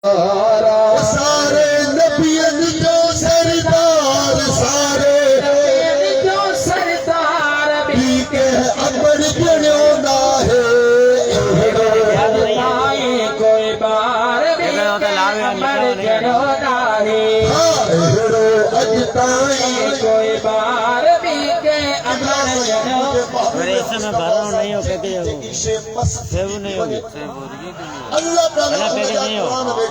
سارے نبیوں جو سردار سارے جو سردار بھی کے امر جڑو نہ ہے کوئی بار بھی امر جڑو نہ ہے اجتائیں کوئی بار بھی کے امر جڑو ایسے میں بھر رہا ہوں نہیں ہو کہتے ہو سیو نہیں ہوگی اللہ تعالیٰ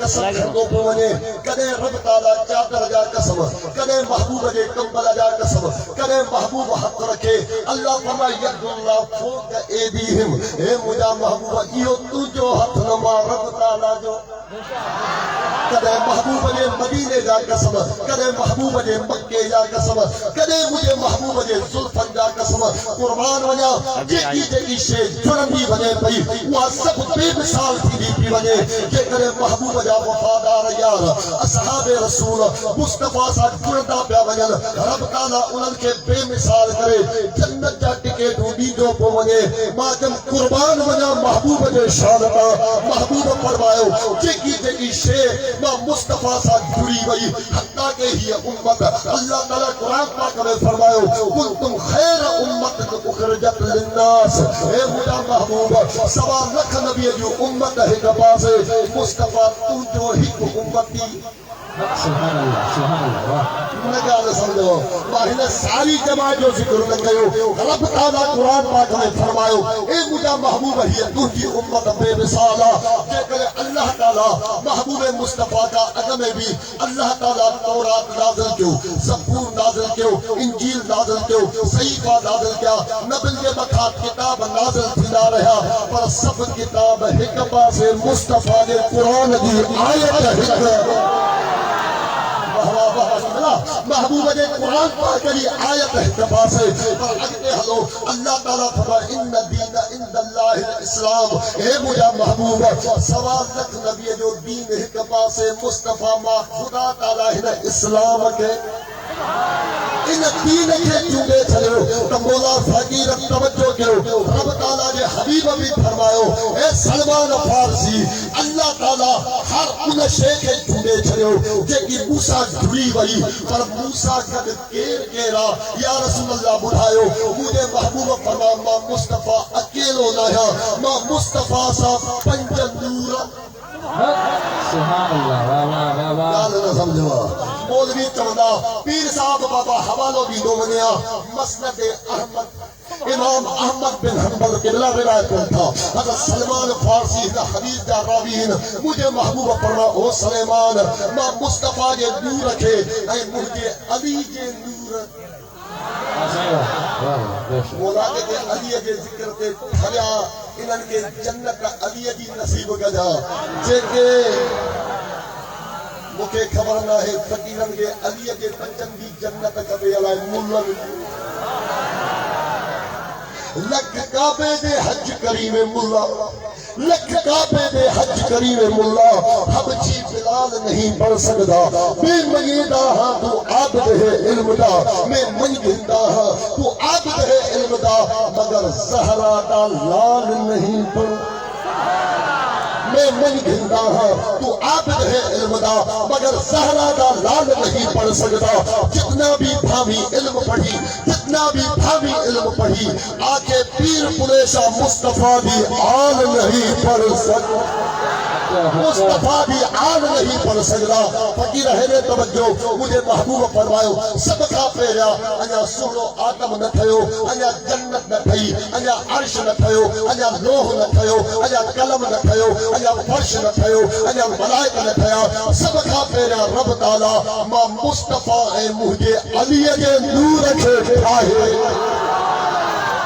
قسم کھڑو پونے کدے رب تعالیٰ چادر جا قسم کدے محبوب جے کمبل جا قسم کدے محبوب حق رکھے اللہ فرمائے ید اللہ فوق ایدیہم اے مجھا محبوب ایو تو جو حق نما رب تعالیٰ جو کدے محبوب جے مدینے جا قسم کدے محبوب جے مکے جا قسم کدے مجھے محبوب جے زلفن جا قسم قربان وجا جیکی شے جڑندی بنے پئی وہ سب بے مثال تھی پی وجے کہ کرے محبوب جا وفادار یار اصحاب رسول مصطفیٰ سا جڑتا پیا وجل رب تعالیٰ انہوں کے بے مثال کرے جنت جا ٹکے ڈھونڈی جو پو وجے ماجم قربان وجا محبوب جے شانتا محبوب فرمایو جیکی شے ماں مصطفیٰ سا جڑی وئی حتیٰ کہ ہی امت اللہ تعالیٰ قرآن پاک میں فرمایو کنتم خیر امت اخرجت للناس اے مجھا محبوب سوا لکھ نبی جو امت ہے کپاسے مصطفیٰ تو جو ہی امتی سبحان اللہ نگال سمجھو واہنہ ساری جماعت جو ذکر لگئیو رب تعالیٰ قرآن پاک میں فرمایو اے مجھا محبوب ہے تو کی امت بے مثالا کہ کرے اللہ تعالیٰ محبوب مصطفیٰ کا عدم بھی اللہ تعالیٰ تورات نازل کیوں زبور نازل کیوں انجیل نازل کیوں صحیفہ نازل کیا نبل کے مکھات کتاب نازل تھینا رہا پر سب کتاب حکمہ سے مصطفیٰ نے قرآن دی آیت حکمہ محبوب نے قرآن پاک کری آیت احتفاظ ہے پر اگتے ہلو اللہ تعالیٰ فرمائے ان دین عند اللہ الاسلام اے مجھا محبوب سوال لکھ نبی جو دین احتفاظ سے مصطفیٰ ما خدا تعالیٰ نے اسلام کے ان دین کے چونگے چلو تمولا فقیر توجہ کرو رب تعالیٰ نے حبیب بھی فرمایو اے سلمان فارسی اللہ تعالیٰ ہر ان شے کے چونگے چلو کہ کی موسیٰ جھولی وئی پر موسیٰ قد کیر کیرا یا رسول اللہ بڑھایو مجھے محبوب فرما ماں مصطفیٰ اکیلو نایا ماں مصطفیٰ سا پنجن دورا سبحان اللہ گال نہ سمجھوا مولوی چوندہ پیر صاحب بابا حوالو بھی دو منیا مسند احمد امام احمد بن حنبل قبلہ روایت کرتا حضرت سلمان فارسی حدیث دا راوین مجھے محبوب پڑھنا او سلیمان ماں مصطفیٰ جے نور رکھے اے مجھے علی جے نور مولا کے علی جے ذکر تے بھریا انہن کے جنت علی جی نصیب گجا جے کے مکے خبر نہ ہے فقیرن کے علی جے پنجن دی جنت کبے علائے مولن لکھ کعبے دے حج کریم ملا لکھ کعبے دے حج کریم ملا حبچی بلال نہیں پڑھ سکتا میں منگیدہ ہاں تو عابد ہے علم دا میں منگیدہ ہاں تو عابد ہے علم دا مگر زہرا دا لال نہیں پڑھ میں منگیدہ ہاں تو عابد ہے علم دا مگر زہرا دا لال نہیں پڑھ سکتا جتنا بھی بھاوی علم پڑھی جتنا بھی بھاوی علم پڑھی آکے پیر پریشہ مصطفیٰ بھی آل نہیں پڑھ سکتا مصطفیٰ بھی آل نہیں پڑھ سکتا فقیر ہے توجہ مجھے محبوب فرمایو سب کا پیریا انیا سورو آدم نہ تھیو انیا جنت نہ تھی انیا عرش نہ تھیو انیا لوح نہ تھیو انیا قلم نہ تھیو انیا فرش نہ تھیو انیا ملائکہ نہ تھیا سب کا پیریا رب تعالیٰ ماں مصطفیٰ اے مجھے علی کے نور کے آئے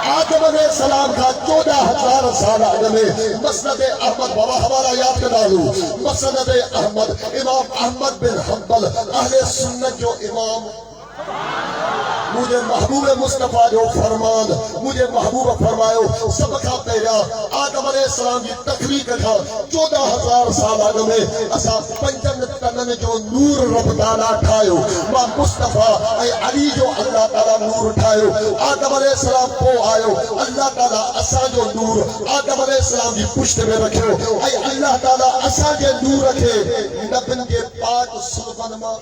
آدم علیہ السلام کا 14,000 سال آدم مسند احمد بابا ہمارا یاد کر ڈالو مسند احمد امام احمد بن حنبل اہل سنت جو امام مجھے محبوب مصطفیٰ جو فرمان مجھے محبوب فرمایو سب کا پہلا آدم علیہ السلام کی تخلیق تھا 14,000 سال آگے میں اسا پنجن تنن جو نور رب تعالیٰ ٹھائیو ماں مصطفیٰ اے علی جو اللہ تعالیٰ نور ٹھائیو آدم علیہ السلام کو آئیو اللہ تعالیٰ اسا جو نور آدم علیہ السلام کی پشت میں رکھو اے اللہ تعالیٰ اسا جو نور رکھے نبن کے پاک سلطان ماں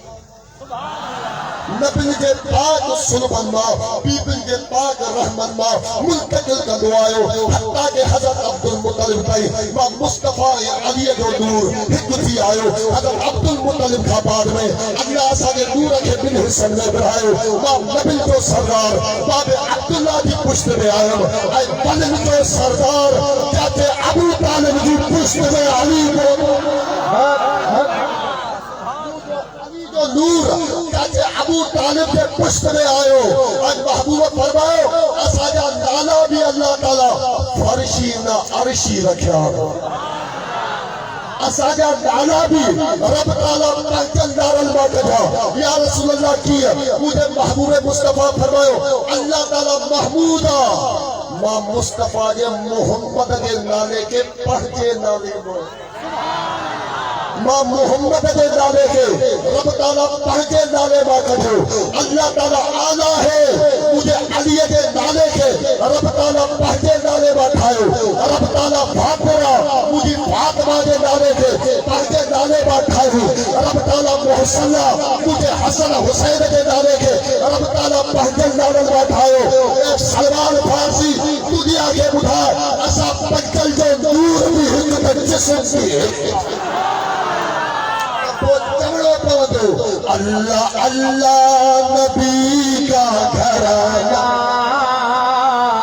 نبن کے پاک سلطان ماں بیبن کے پاک رحمن ماں منتقل کا دعائیو حتیٰ کہ حضرت عبد المطلب تائی ماں مصطفیٰ علی جو نور حکمتی آئیو حضرت عبد المطلب کا بعد میں اللہ اسا کے نور رکھے بن حسن میں برائیو ماں نبن جو سردار باب عبداللہ کی پشت میں آئیو اے بلن جو سردار جاتے ابو طالب کی پشت میں علی کو نور کہتے ابو طالب کے پشت میں آئے آج محبوب فرماؤ اساجا نالا بھی اللہ تعالیٰ فرشی نہ عرشی رکھا اساجا نالا بھی رب تعالیٰ پہنچل دار الماء کہا یا رسول اللہ کیا مجھے محبوب مصطفیٰ فرماؤ اللہ تعالیٰ محمودہ ماں مصطفیٰ کے محمد کے نالے کے پہنچے نالے میں ماں محمد کے نالے کے رب تعالیٰ پہنچے نالے ماں کھو اللہ تعالیٰ آنا ہے مجھے علی کے نالے کے رب تعالیٰ پہنچے نالے ماں کھائیو رب تعالیٰ فاطمہ مجھے فاطمہ کے نالے کے پہنچے نالے ماں کھائیو رب تعالیٰ محسنہ مجھے حسن حسین کے نالے کے رب تعالیٰ پہنچے نالے ماں کھائیو ایک سلمان فارسی دنیا کے بڑھا ایسا پنچل جو نور بھی حکمت جسم بھی ہے اللہ اللہ نبی کا گھرانہ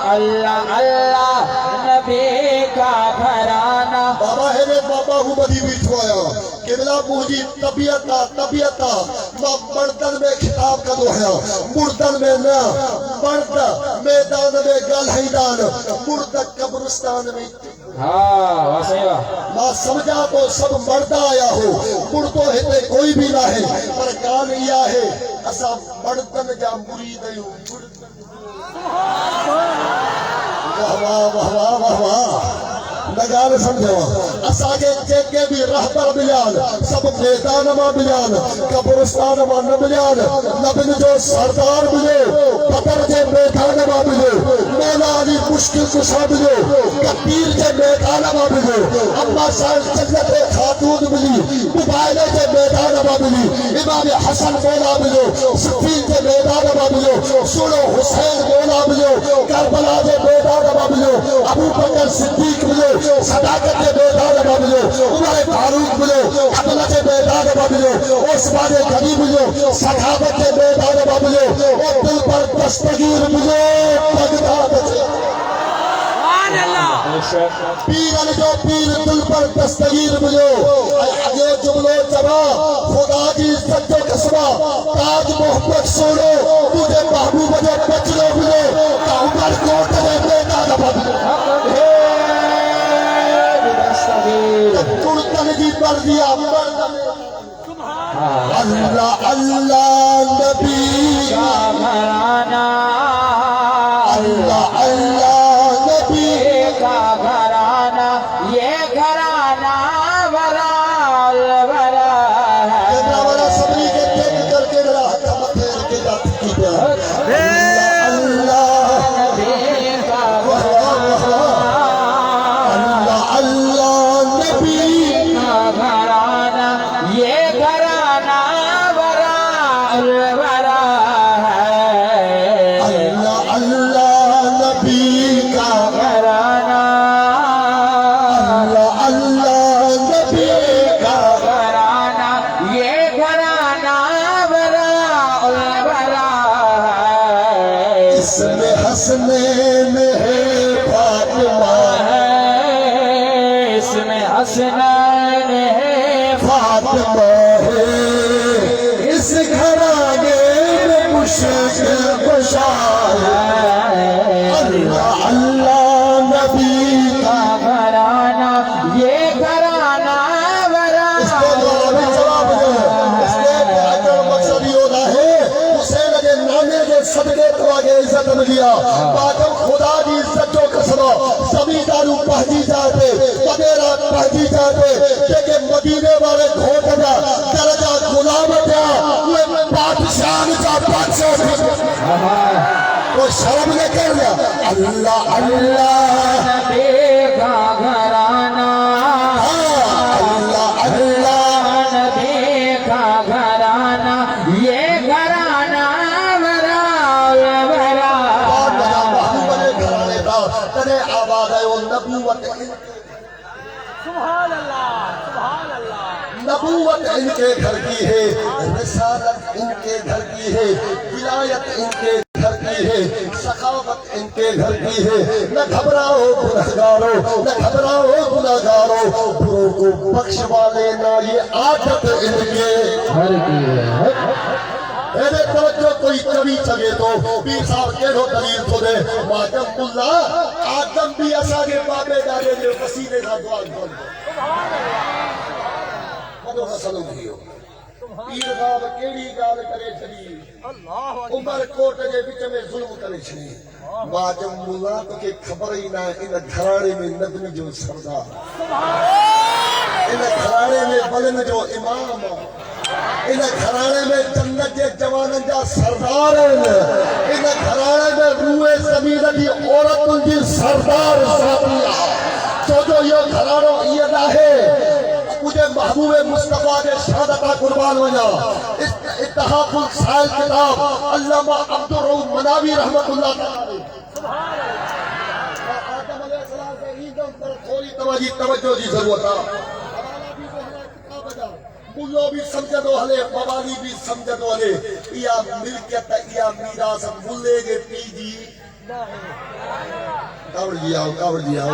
اللہ اللہ نبی کا گھرانہ بابا ہے نے بابا ہوں بدی بیٹھو آیا قبلہ مجھے طبیعتا ماں مردن میں خطاب کا دو ہے مردن میں نہ مرد میدان میں گل حیدان مرد قبرستان میں ہاں واسیوہ ماں سمجھا تو سب مردہ آیا ہو مردو ہے کوئی بھی نہ ہے پر گان یہ ہے اسا مردن جا مرید ہے واہ واہ واہ واہ واہ نگار سمجھو اساگے چیکے بھی رہبر بلیان سب میدان ماں بلیان قبرستان ماں نبلیان نبن جو سردار بلے پتر کے میدان ماں بلے مولا علی مشکل کشا بلے کبیر کے میدان ماں بلے اما صاحب جنت خاتون بلی مبائلے کے میدان ماں بلی امام حسن مولا بلے صفین کے میدان ماں بلے سنو حسین مولا بلے کربلا کے میدان ماں بلے ابو بکر صدیق بلے صداقت کے میدان میں ملو عمر فاروق ملو عدل کے میدان میں ملو عثمان غنی ملو صحابت کے میدان میں ملو اور دل پر دستگیر ملو بغداد سے سبحان اللہ پیر علی جو پیر دل پر دستگیر ملو یہ جملو جبا خدا کی عزت و قسمہ تاج محمد سونو تجھے محبوب جو بچلو ملو کہ عمر کوٹ کے میدان میں ملو ترکن کی مردیا اللہ اللہ نبی کا گھرانہ اللہ اللہ نبی کا گھرانہ یہ گھرانہ برال برا ہے کیمرہ والا سبری کے دیکھ کر کے میرا ہاتھ متھے رکھے جاتی کی اللہ اللہ نبی کا اللہ اللہ نبی کا گھرانہ یہ گھرانہ برال برا ہے اللہ اللہ نبی کا گھرانہ اللہ اللہ نبی کا گھرانہ یہ گھرانہ برال برا ہے اس میں حسنین ہے فاطمہ اس میں حسنین ہے فاطمہ ہے اس گھرانے میں مشکل کشا ہے اللہ اللہ نبی کا کا گھرانہ یہ گھرانہ اس کے دوارا بھی جواب ہے اس کے مقصد یہ ہوتا ہے حسین صدقے تو آگے عزت ملیا باقم خدا جی عزت جو قسمہ زمینداروں پہنچی جاتے وغیرہ پہنچی جاتے کہ مدینے والے گھوٹ جا درجہ غلام جا وہ بادشاہ جا بادشاہ وہ شرم نے کر لیا اللہ اللہ نبی کا گھرانہ اللہ اللہ نبی کا گھرانہ یہ گھرانہ بڑا بڑا محبوب نے گھرانے کا تنے آباد ہے وہ نبوت نبوت ان کے گھر کی ہے رسالت ان کے گھر کی ہے ولایت ان کے گھر کی ہے سخاوت ان کے گھر کی ہے نہ گھبراؤ گنہگاروں نہ گھبراؤ گنہگاروں بروں کو بخشوا لینا یہ عادت ان کے گھر کی ہے میرے توجہ کوئی کبھی چگے تو 20 سال کے ہو دلیل تو دے ماجم اللہ آدم بھی ایسا کے بابے ڈالے جو وسیلے کا دعا کر مدو حسن ہوگیو پیر صاحب کیڑی گال کرے چھڑی عمر کوٹ جے وچ میں ظلم کرے چھڑی ماجم اللہ تو کہ خبر ہی نہ ان گھرانے میں نظم جو سردار ان گھرانے میں بلن جو امام ان گھرانے میں جنت کے جوانن جا سردار ان گھرانے میں روئے زمین کی عورت کی سردار ذاتیہ جو یہ گھرانوں یہ نہ ہے مجھے محبوب مصطفیٰ کے شہادتہ قربان وجہ اتحاف السائل کتاب علامہ عبدالرؤوف مناوی رحمت اللہ تعالی آدم علیہ السلام سے ایدم پر تھوڑی توجہ دی ضرورت ہے ملو بھی سمجھ دو ہلے موالی بھی سمجھ دو ہلے یا ملکیت یا میراث ملے گے پی جی کاوڑ جی آؤ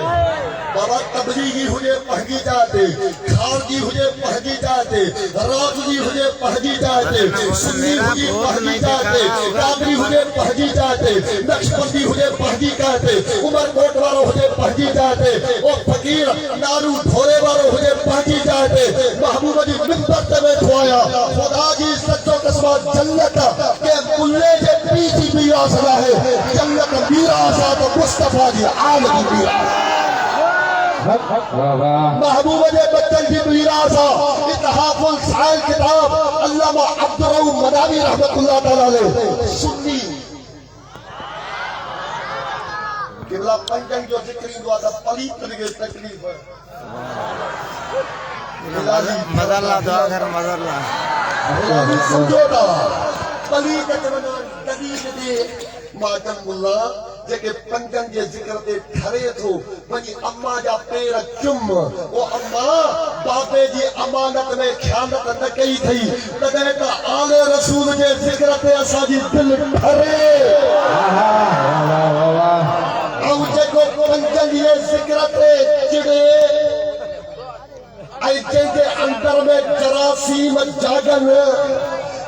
بابا تبلیغی ہوئے پہنگی جاتے خارجی ہوئے پہنگی جاتے رافضی ہوئے پہنگی جاتے سنی ہوئے پہنگی جاتے قادری ہوئے پہنگی جاتے نقشبندی ہوئے پہنگی جاتے عمر کوٹ والوں ہوئے پہنگی جاتے اور فقیر نارو دھورے والوں ہوئے پہنگی جاتے محبوب جی منبر تے میں کھوایا خدا جی سچو قسمہ جنت کے ملے جے پیچی میراث رہے جنت میراث آتا مصطفیٰ جی عالم میراث محبوب جے بچن جی میراث اتحاف السائل کتاب علامہ عبدالرؤوف مناوی رحمت اللہ تعالی سنی قبلہ پنجن جو ذکری دعا تھا پلیت لگے تکلیف مداللہ دعا کر مداللہ سمجھوتا پلیت جمنان دلیل دے ماجم اللہ جے پنجن جے ذکر دے کھرے تھو ونی اما جا پیر چم وہ اما بابے جی امانت میں خیانت نہ کئی تھی تدے کا آل رسول جے ذکر تے اسا جی دل بھرے او جے کو پنجن جے ذکر تے چڑے اے جے اندر میں جراثیم جاگن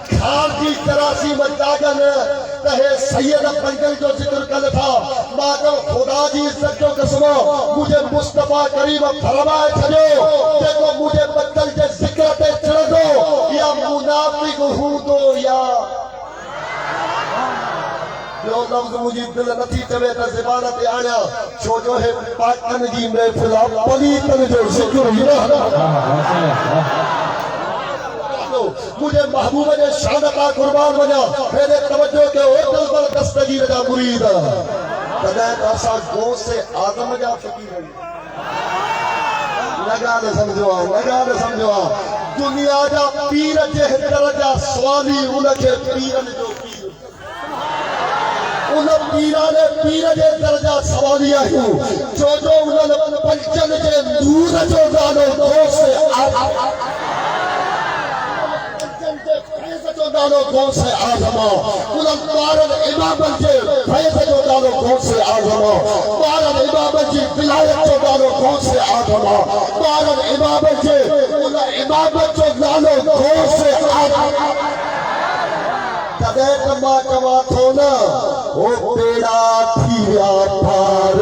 کھار کی جراثیم جاگن کہے سید پنجن جو ذکر کر تھا ماں خدا جی عزت جو قسمہ مجھے مصطفیٰ کریم فرمائے چھڑو دیکھو مجھے بدل کے ذکر تے چڑھ دو یا منافق ہوں دو یا جو لفظ مجھے دل نتی چوے تا زبانت آیا چھو جو ہے پاکن جی محفل پلیتن جو ذکر ہی مجھے محبوب نے شہادتہ قربان بنا میرے توجہ کے ہوتل پر دستگیر جا مرید تدائت ایسا گوشت سے آدم جا فقیر ہے لگا دے سمجھوا دنیا جا پیر جے درجہ سوالی انکے پیرن جو پیر انہاں پیرانے پیر جے درجہ سوالی آئیوں جو انہاں پنچن جے نور جو دانو گوشت سے دانو کون سے آزما انہاں بارد امامت جے فیض جو دانو کون سے آزما بارد امامت جے ولایت جو دانو کون سے آزما بارد امامت جے انہاں امامت جو دانو کون سے آزما تدے کما کما تھونا وہ پیڑا تھیا پھار